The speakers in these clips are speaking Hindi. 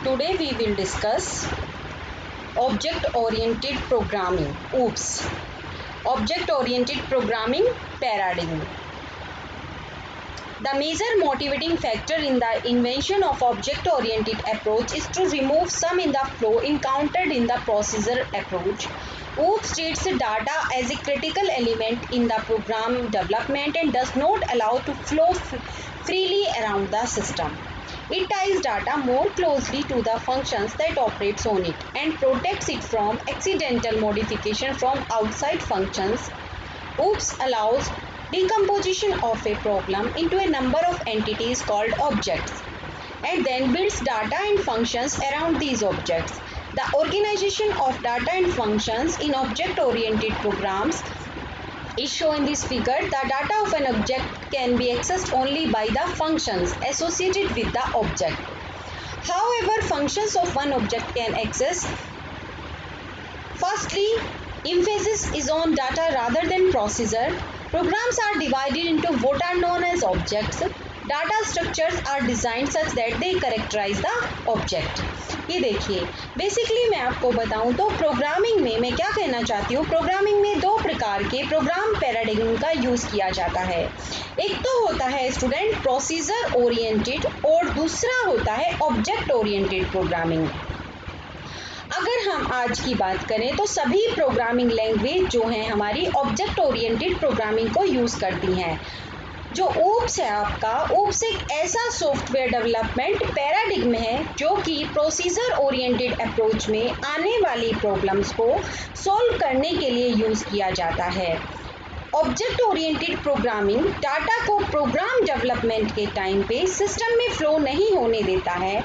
Today we will discuss object-oriented programming. OOPS. Object-oriented programming paradigm. The major motivating factor in the invention of object-oriented approach is to remove some in the flow encountered in the procedure approach. OOPS treats data as a critical element in the program development and does not allow to flow freely around the system. It ties data more closely to the functions that operates on it and protects it from accidental modification from outside functions. OOPS allows decomposition of a problem into a number of entities called objects and then builds data and functions around these objects. The organization of data and functions in object-oriented programs is shown in this figure. The data of an object can be accessed only by the functions associated with the object. However, functions of one object can access. Firstly, emphasis is on data rather than procedure. Programs are divided into what are known as objects. Data structures are designed such that they characterize the object. ये देखिए, बेसिकली मैं आपको बताऊं तो प्रोग्रामिंग में मैं क्या कहना चाहती हूँ, प्रोग्रामिंग में दो प्रकार के प्रोग्राम पैराडिग्म का यूज किया जाता है. एक तो होता है स्टूडेंट प्रोसीजर ओरिएंटेड और दूसरा होता है ऑब्जेक्ट ओरिएंटेड प्रोग्रामिंग. अगर हम आज की बात करें तो सभी प्रोग्रामिंग लैंग्वेज जो हैं हमारी ऑब्जेक्ट ओरिएंटेड प्रोग्रामिंग को यूज करती हैं. जो OOPS है आपका, OOPS एक ऐसा सॉफ्टवेयर डेवलपमेंट पैराडिग्म है जो कि प्रोसीजर ओरिएंटेड अप्रोच में आने वाली प्रॉब्लम्स को सॉल्व करने के लिए यूज किया जाता है. ऑब्जेक्ट ओरिएंटेड प्रोग्रामिंग डाटा को प्रोग्राम डेवलपमेंट के टाइम पे सिस्टम में फ्लो नहीं होने देता है.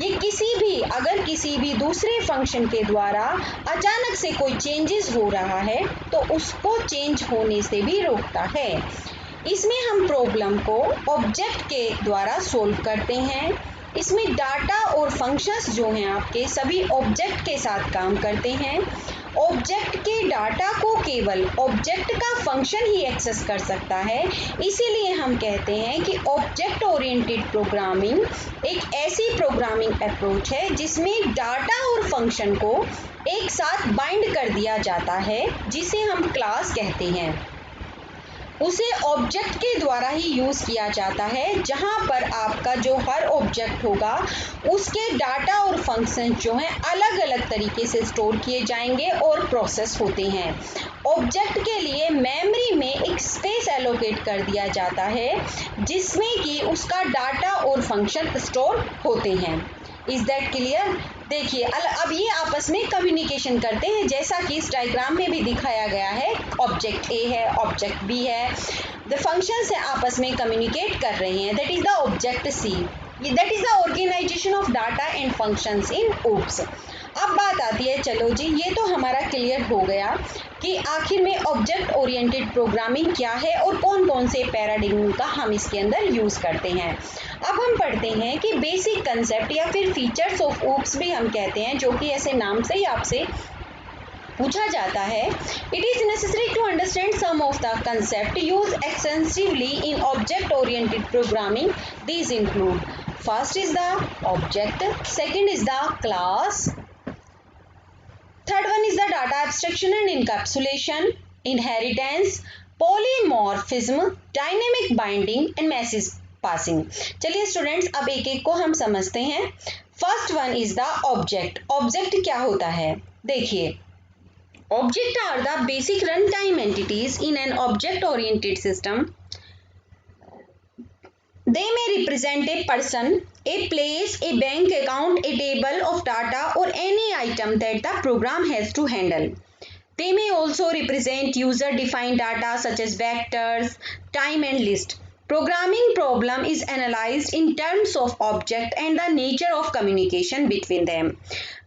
ये अगर किसी भी दूसरे फंक्शन के द्वारा अचानक से कोई चेंजेस हो रहा है तो उसको चेंज होने से भी रोकता है. इसमें हम प्रॉब्लम को ऑब्जेक्ट के द्वारा सॉल्व करते हैं. इसमें डाटा और फंक्शंस जो हैं आपके सभी ऑब्जेक्ट के साथ काम करते हैं. ऑब्जेक्ट के डाटा को केवल ऑब्जेक्ट का फंक्शन ही एक्सेस कर सकता है. इसीलिए हम कहते हैं कि ऑब्जेक्ट ओरिएंटेड प्रोग्रामिंग एक ऐसी प्रोग्रामिंग अप्रोच है जिसमें डाटा और फंक्शन को एक साथ बाइंड कर दिया जाता है, जिसे हम क्लास कहते हैं. उसे ऑब्जेक्ट के द्वारा ही यूज किया जाता है, जहां पर आपका जो हर ऑब्जेक्ट होगा उसके डाटा और फंक्शन जो हैं अलग अलग तरीके से स्टोर किए जाएंगे और प्रोसेस होते हैं. ऑब्जेक्ट के लिए मेमोरी में एक स्पेस एलोकेट कर दिया जाता है जिसमें कि उसका डाटा और फंक्शन स्टोर होते हैं. Is that clear? देखिए अब ये आपस में कम्युनिकेशन करते हैं, जैसा कि इस डायग्राम में भी दिखाया गया है. ऑब्जेक्ट ए है, ऑब्जेक्ट बी है, द फंक्शंस है आपस में कम्युनिकेट कर रहे हैं. That is the object C. That is the organisation of data and functions in OOPS. अब बात आती है, चलो जी ये तो हमारा क्लियर हो गया कि आखिर में ऑब्जेक्ट ओरिएंटेड प्रोग्रामिंग क्या है और कौन कौन से पैराडिग्म का हम इसके अंदर यूज करते हैं. अब हम पढ़ते हैं कि बेसिक कंसेप्ट या फिर फीचर्स ऑफ OOPS भी हम कहते हैं, जो कि ऐसे नाम से ही आपसे पूछा जाता है. It is necessary to understand some of the concept use extensively in object oriented programming. These include, first is the object, second is the class, third one is the data abstraction and encapsulation, inheritance, polymorphism, dynamic binding and message passing. चलिए स्टूडेंट्स अब एक एक को हम समझते हैं. First one is the object. Object क्या होता है? देखिए, object are the basic run time entities in an object oriented system. They may represent a person, a place, a bank account, a table of data, or any item that the program has to handle. They may also represent user-defined data such as vectors, time, and list. Programming problem is analyzed in terms of object and the nature of communication between them.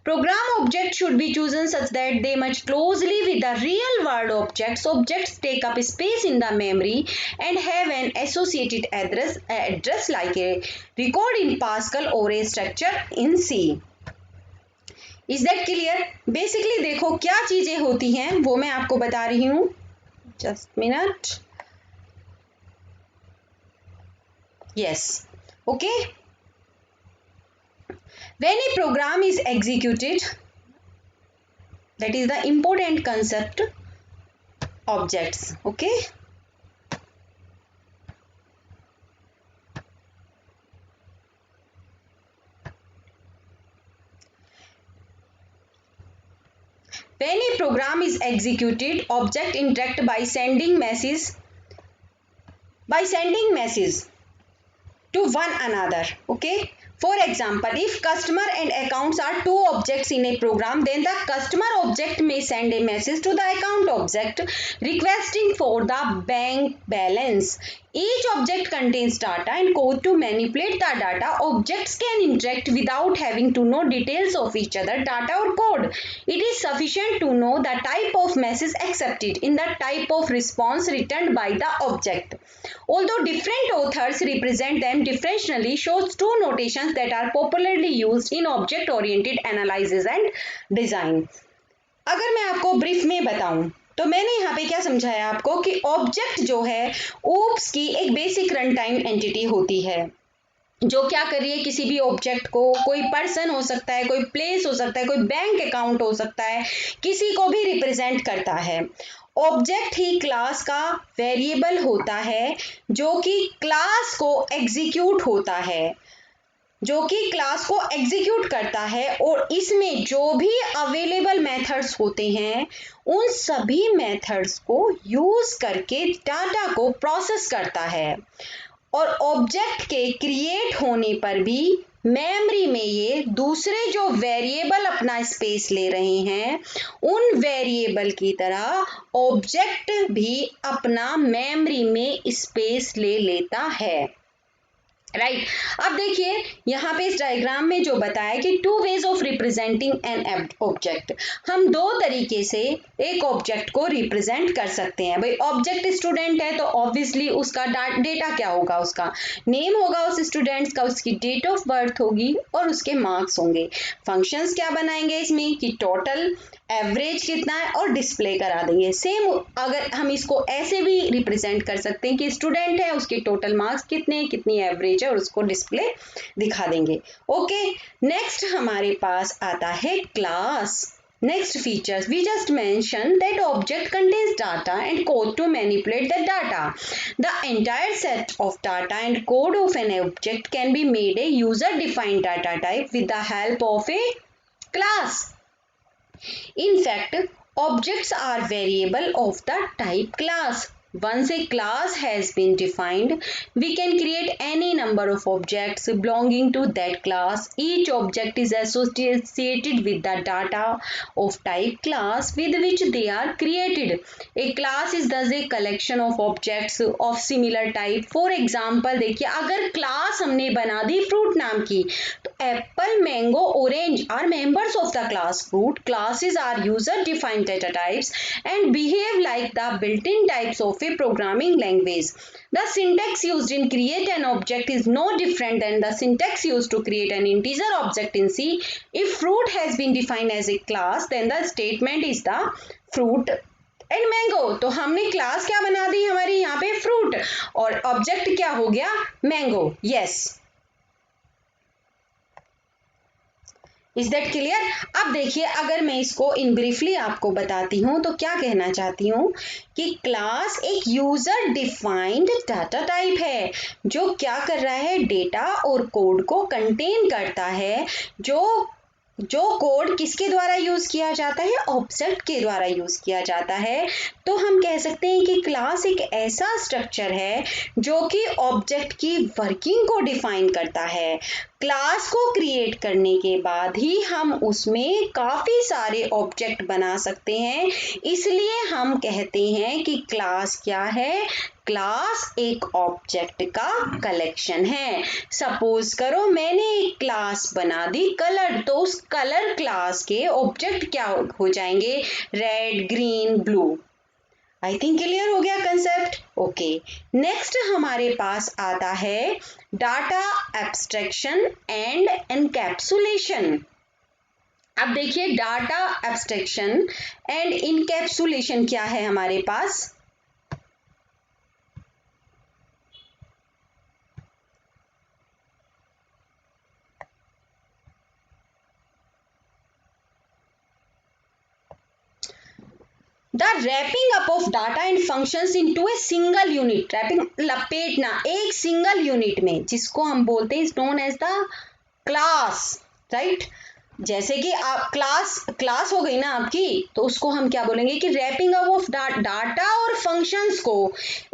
Program objects should be chosen such that they match closely with the real world objects. Objects take up space in the memory and have an associated address like a record in Pascal or a structure in C. Is that clear? Basically देखो क्या चीजें होती हैं वो मैं आपको बता रही हूं. Just minute. Yes, okay. When a program is executed, that is the important concept, objects. Okay. When a program is executed, object interact by sending messages to one another. Okay. For example, if customer and accounts are two objects in a program, then the customer object may send a message to the account object requesting for the bank balance. Each object contains data and code to manipulate the data. Objects can interact without having to know details of each other, data or code. It is sufficient to know the type of message accepted in the type of response returned by the object. Although different authors represent them differentially, shows two notations that are popularly used in object oriented analysis and design. अगर मैं आपको ब्रीफ में बताऊं तो मैंने यहाँ पे क्या समझाया आपको कि ऑब्जेक्ट जो है ओप्स की एक बेसिक रन टाइम एंटिटी होती है जो क्या कर रही है, किसी भी ऑब्जेक्ट को, कोई पर्सन हो सकता है, कोई प्लेस हो सकता है, कोई बैंक अकाउंट हो सकता है, किसी को भी रिप्रेजेंट करता है। ऑब्जेक्ट ही क्लास का वेरिएबल होता है जो कि क्लास को एग्जीक्यूट होता है, जो कि क्लास को एग्जीक्यूट करता है और इसमें जो भी अवेलेबल मेथड्स होते हैं उन सभी मेथड्स को यूज करके डाटा को प्रोसेस करता है। और ऑब्जेक्ट के क्रिएट होने पर भी मेमोरी में ये दूसरे जो वेरिएबल अपना स्पेस ले रहे हैं उन वेरिएबल की तरह ऑब्जेक्ट भी अपना मेमोरी में स्पेस ले लेता है। राइट अब देखिए यहाँ पे इस डायग्राम में जो बताया कि two ways of representing an object, हम दो तरीके से एक ऑब्जेक्ट को रिप्रेजेंट कर सकते हैं। भाई ऑब्जेक्ट स्टूडेंट है तो ऑब्वियसली उसका डेटा क्या होगा, उसका नेम होगा उस स्टूडेंट्स का, उसकी डेट ऑफ बर्थ होगी और उसके मार्क्स होंगे। फंक्शंस क्या बनाएंगे इसमें कि टोटल, एवरेज कितना है और डिस्प्ले करा देंगे। सेम अगर हम इसको ऐसे भी रिप्रेजेंट कर सकते हैं कि स्टूडेंट है उसके टोटल मार्क्स कितने, कितनी एवरेज है और उसको डिस्प्ले दिखा देंगे। ओके नेक्स्ट हमारे पास आता है class. Next features, we just mentioned that object contains data and code to manipulate the data. The entire set of data and code of an object can be made a user defined data type with the help of a class. In fact, objects are variable of the type class. Once a class has been defined, we can create any number of objects belonging to that class. Each object is associated with the data of type class with which they are created. A class is thus a collection of objects of similar type. For example, देखिए अगर class हमने बना दी fruit नाम की तो apple, mango, orange are members of the class fruit. Classes are user defined data types and behave like the built-in types of a programming language. The syntax used in create an object is no different than the syntax used to create an integer object in C. If fruit has been defined as a class, then the statement is the fruit and mango. तो हमने क्लास क्या बना दी हमारी यहाँ पे फ्रूट और ऑब्जेक्ट क्या हो गया mango. Yes is that clear. अब देखिए अगर मैं इसको इन ब्रीफली आपको बताती हूँ तो क्या कहना चाहती हूँ कि क्लास एक यूजर डिफाइंड डाटा टाइप है जो क्या कर रहा है डेटा और कोड को कंटेन करता है। जो कोड किसके द्वारा यूज किया जाता है ऑब्जेक्ट के द्वारा यूज किया जाता है। तो हम कह सकते हैं कि क्लास एक ऐसा स्ट्रक्चर है जो कि ऑब्जेक्ट की वर्किंग को डिफाइन करता है। क्लास को क्रिएट करने के बाद ही हम उसमें काफी सारे ऑब्जेक्ट बना सकते हैं, इसलिए हम कहते हैं कि क्लास क्या है, क्लास एक ऑब्जेक्ट का कलेक्शन है। सपोज करो मैंने एक क्लास बना दी कलर, तो उस कलर क्लास के ऑब्जेक्ट क्या हो जाएंगे red, green, blue. I think clear हो गया कंसेप्ट। ओके नेक्स्ट हमारे पास आता है डाटा एब्स्ट्रैक्शन एंड एनकैप्सुलेशन। अब देखिए डाटा एब्स्ट्रैक्शन एंड इनकैप्सुलेशन क्या है हमारे पास। The wrapping up of data and functions into a single unit, wrapping लपेटना एक सिंगल यूनिट में, जिसको हम बोलते हैं is known as the class, right. जैसे कि आप क्लास हो गई ना आपकी, तो उसको हम क्या बोलेंगे कि रैपिंग अप ऑफ डाटा और फंक्शंस को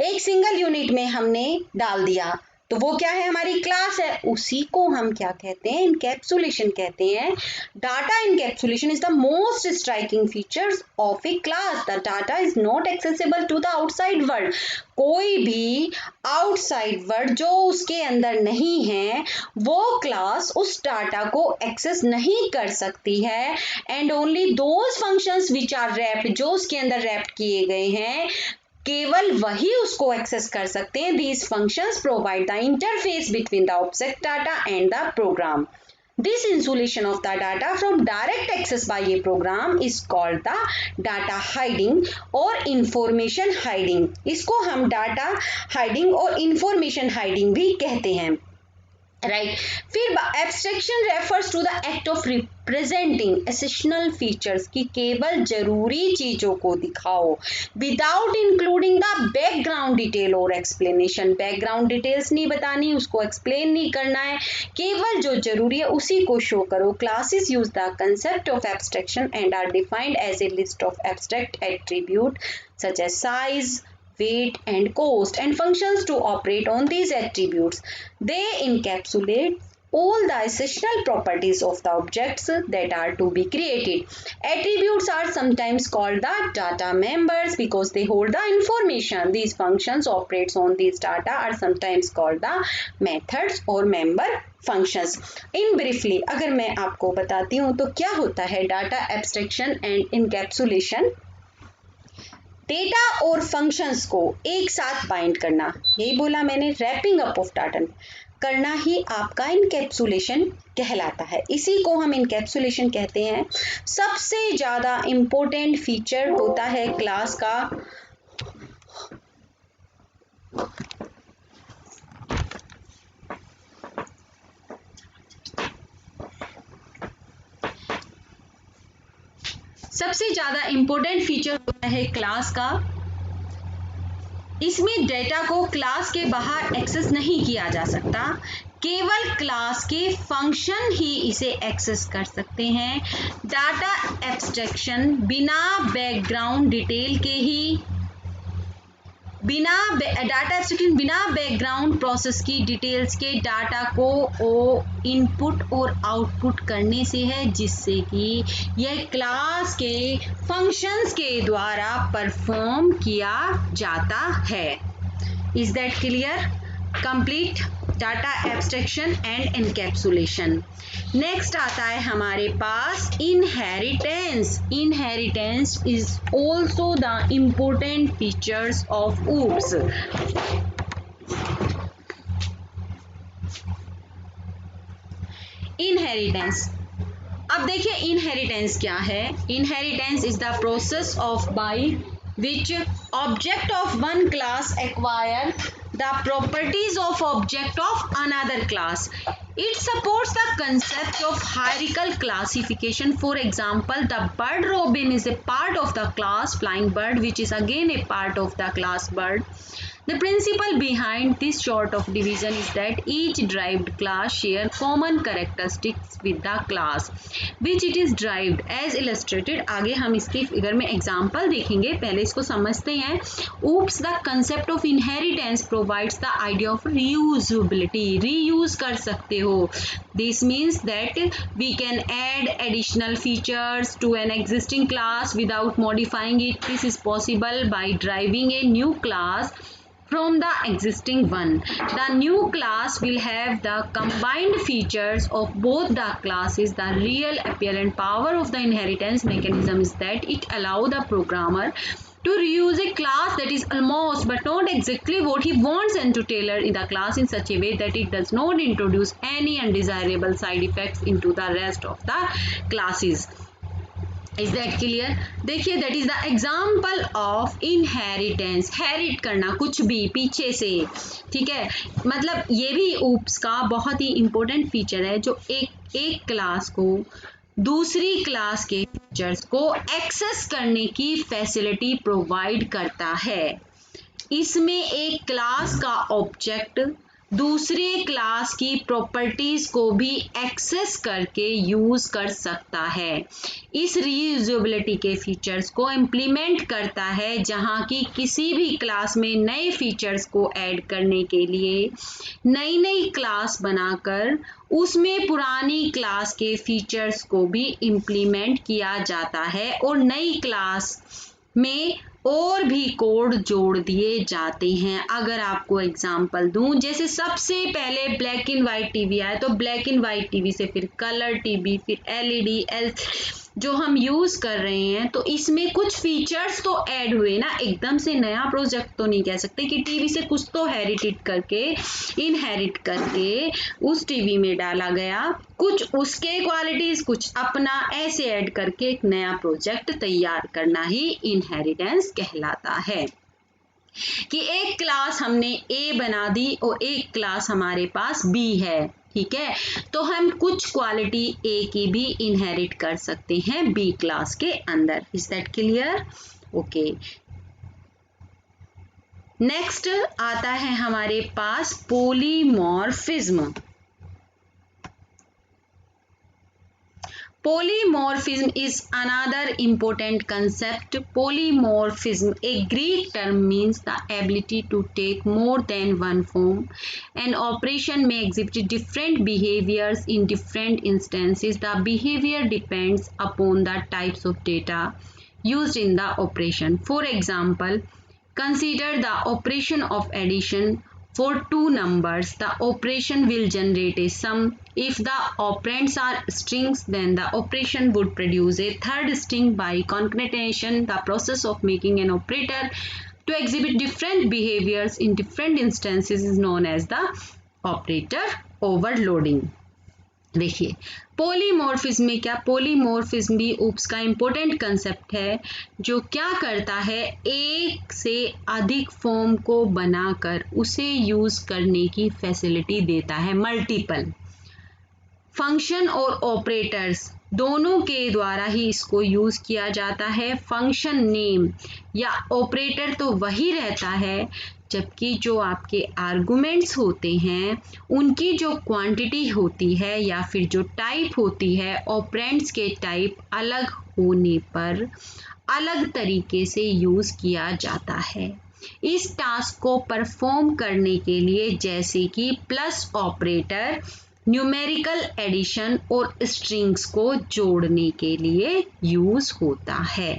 एक सिंगल यूनिट में हमने डाल दिया, तो वो क्या है, हमारी क्लास है। उसी को हम क्या कहते हैं, इनकैप्सुलेशन कहते हैं। Data encapsulation is the most striking features of a class. The data is not accessible to the outside world. कोई भी आउटसाइड वर्ल्ड जो उसके अंदर नहीं है, वो क्लास उस डाटा को एक्सेस नहीं कर सकती है। And only those functions which are wrapped, जो उसके अंदर रैप्ड किए गए हैं, केवल वही उसको एक्सेस कर सकते हैं। These functions provide the interface between the object data and the program. This insulation of the data from direct access by a program is called the data hiding और information hiding। इसको हम data hiding और information hiding भी कहते हैं, राइट। फिर abstraction refers to the act of representing essential features, की केवल जरूरी चीजों को दिखाओ without including the background detail और एक्सप्लेनेशन। बैकग्राउंड डिटेल्स नहीं बतानी, उसको एक्सप्लेन नहीं करना है, केवल जो जरूरी है उसी को शो करो। Classes use the concept of abstraction and are defined as a list of abstract attribute such as size, weight and cost and functions to operate on these attributes. They encapsulate all the essential properties of the objects that are to be created. Attributes are sometimes called the data members because they hold the information. These functions operates on these data are sometimes called the methods or member functions. In briefly, अगर मैं आपको बताती हूँ तो क्या होता है data abstraction and encapsulation। Data और फंक्शंस को एक साथ बाइंड करना, यही बोला मैंने, रैपिंग अप ऑफ डाटा करना ही आपका इनकैप्सुलेशन कहलाता है। इसी को हम इनकैप्सुलेशन कहते हैं। सबसे ज्यादा इंपॉर्टेंट फीचर होता है क्लास का होता है क्लास का। इसमें डेटा को क्लास के बाहर एक्सेस नहीं किया जा सकता, केवल क्लास के फंक्शन ही इसे एक्सेस कर सकते हैं। डाटा एब्स्ट्रैक्शन बिना बैकग्राउंड डिटेल के ही, डाटा एब्स्ट्रैक्शन बिना बैकग्राउंड प्रोसेस की डिटेल्स के डाटा को इनपुट और आउटपुट करने से है, जिससे कि यह क्लास के फंक्शंस के द्वारा परफॉर्म किया जाता है। Is that clear? Complete data abstraction and encapsulation. Next आता है हमारे पास inheritance. Inheritance is also the important features of OOPS। Inheritance, अब देखिए इनहेरिटेंस क्या है। Inheritance is the process of by which object of one class acquire the properties of object of another class. It supports the concept of hierarchical classification. For example, the bird robin is a part of the class flying bird, which is again a part of the class bird. The principle behind this sort of division is that each derived class share common characteristics with the class which it is derived, as illustrated. आगे हम इसके फिगर में एग्जाम्पल देखेंगे, पहले इसको समझते हैं। OOPS, the concept of inheritance provides the idea of reusability. reuse कर सकते हो। This means that we can add additional features to an existing class without modifying it. This is possible by deriving a new class from the existing one. The new class will have the combined features of both the classes. The real apparent power of the inheritance mechanism is that it allows the programmer to reuse a class that is almost but not exactly what he wants and to tailor the class in such a way that it does not introduce any undesirable side effects into the rest of the classes. Is that clear? देखिए, that is the example of inheritance. हेरिट करना कुछ भी पीछे से, ठीक है। मतलब ये भी OOPS का बहुत ही इंपॉर्टेंट फीचर है, जो एक क्लास को दूसरी क्लास के फीचर्स को एक्सेस करने की फैसिलिटी प्रोवाइड करता है। इसमें एक क्लास का ऑब्जेक्ट दूसरे क्लास की प्रॉपर्टीज को भी एक्सेस करके यूज कर सकता है। इस रीयूजेबिलिटी के फीचर्स को इम्प्लीमेंट करता है, जहां की किसी भी क्लास में नए फीचर्स को ऐड करने के लिए नई नई क्लास बनाकर उसमें पुरानी क्लास के फीचर्स को भी इम्प्लीमेंट किया जाता है और नई क्लास में और भी कोड जोड़ दिए जाते हैं। अगर आपको एग्जांपल दूं, जैसे सबसे पहले ब्लैक एंड वाइट टीवी आया, तो ब्लैक एंड वाइट टीवी से फिर कलर टीवी, फिर एलईडी जो हम यूज कर रहे हैं, तो इसमें कुछ फीचर्स तो ऐड हुए ना, एकदम से नया प्रोजेक्ट तो नहीं कह सकते कि टीवी से कुछ तो इनहेरिट करके उस टीवी में डाला गया, कुछ उसके क्वालिटीज कुछ अपना ऐसे ऐड करके एक नया प्रोजेक्ट तैयार करना ही इनहेरिटेंस कहलाता है। कि एक क्लास हमने ए बना दी और एक क्लास हमारे पास बी है, ठीक है, तो हम कुछ क्वालिटी ए की भी इनहेरिट कर सकते हैं बी क्लास के अंदर। Is that clear? Okay, next आता है हमारे पास polymorphism. Polymorphism is another important concept. Polymorphism, a Greek term, means the ability to take more than one form. An operation may exhibit different behaviors in different instances. The behavior depends upon the types of data used in the operation. For example, consider the operation of addition. For two numbers, the operation will generate a sum. If the operands are strings, then the operation would produce a third string. By concatenation, the process of making an operator to exhibit different behaviors in different instances is known as the operator overloading. देखिए, पॉलीमॉर्फिज्म में क्या, पॉलीमॉर्फिज्म भी ऊप्स का इंपॉर्टेंट कंसेप्ट है, जो क्या करता है, एक से अधिक फॉर्म को बनाकर उसे यूज करने की फैसिलिटी देता है। मल्टीपल फंक्शन और ऑपरेटर्स दोनों के द्वारा ही इसको यूज किया जाता है। फंक्शन नेम या ऑपरेटर तो वही रहता है, जबकि जो आपके आर्गुमेंट्स होते हैं उनकी जो क्वांटिटी होती है या फिर जो टाइप होती है, ऑपरेंड्स के टाइप अलग होने पर अलग तरीके से यूज किया जाता है। इस टास्क को परफॉर्म करने के लिए, जैसे कि प्लस ऑपरेटर न्यूमेरिकल एडिशन और स्ट्रिंग्स को जोड़ने के लिए यूज होता है,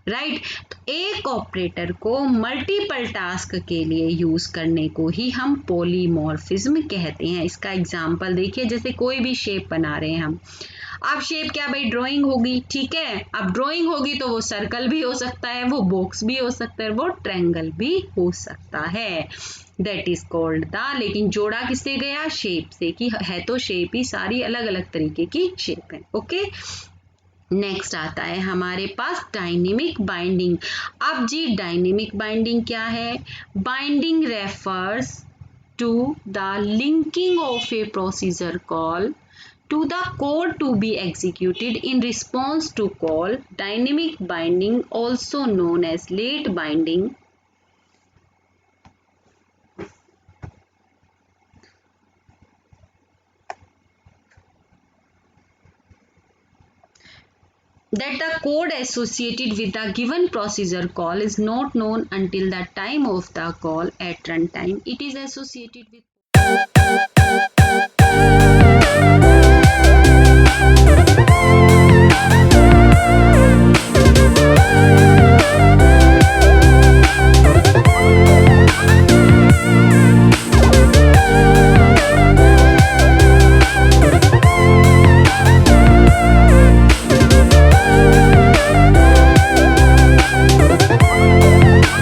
राइट। तो एक ऑपरेटर को मल्टीपल टास्क के लिए यूज करने को ही हम पॉलीमॉर्फिज्म कहते हैं। इसका एग्जांपल देखिए, जैसे कोई भी शेप बना रहे हैं हम, अब शेप क्या भाई, ड्राइंग होगी, ठीक है। अब ड्राइंग होगी तो वो सर्कल भी हो सकता है, वो बॉक्स भी हो सकता है, वो ट्रायंगल भी हो सकता है, दैट इज कॉल्ड द। लेकिन जोड़ा किससे गया, शेप से, कि है तो शेप ही, सारी अलग अलग तरीके की शेप है। ओके, नेक्स्ट आता है हमारे पास डायनेमिक बाइंडिंग। अब जी डायनेमिक बाइंडिंग क्या है? Binding refers to the linking of a procedure call to the code to be executed in response to call. Dynamic binding, also known as late binding, that the code associated with the given procedure call is not known until the time of the call at runtime. It is associated with